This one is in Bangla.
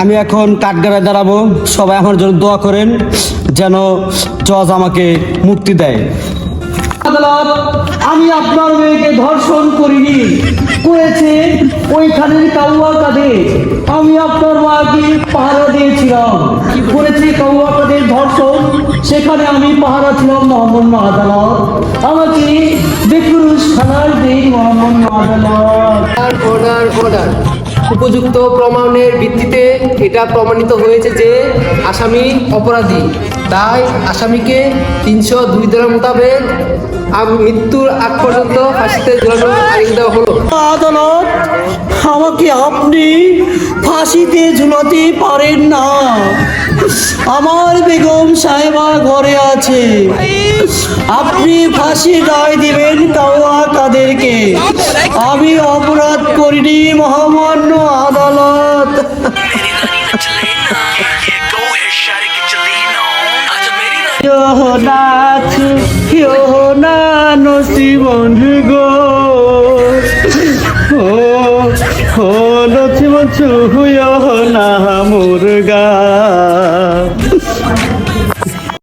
আমি এখন কাঠগড়ায় দাঁড়াবো। সবাই আমার জন্য দোয়া করেন যেন জজ আমাকে মুক্তি দেয়। আদালত, আমি আপনার মেয়েকে ধর্ষণ করিনি, করেছে ওইখানের কাউয়া কাঁধে। আমি আপনার মাকে পাহারা দিয়েছিলাম, করেছে কাউয়া কাঁধের ধর্ষণ, সেখানে আমি পাহারা ছিলাম। মোহাম্মদ আদালত, আমাকে বেকুরুশ খানার দিন। মোহাম্মদ আদালত, অর্ডার অর্ডার। উপযুক্ত প্রমাণের ভিত্তিতে এটা প্রমাণিত হয়েছে যে আসামি অপরাধী, তাই আসামিকে 302 ধারা মোতাবেক মৃত্যুর আগ পর্যন্ত ফাঁসিতে ঝুলানোর আইন দেওয়া হলো। আদালত, আমাকে আপনি ফাঁসিতে ঝুলাতে পারেন না। আমার বেগম সাহেবা ঘরে আছে। আপনি ফাঁসি রায় দিবেন কাউয়া কাদেরকে। আমি অপরাধ করিনি। মহামান্য আদালত। নাচ না নসিবন গো, ও নসিবন ছুয় না মুরগা।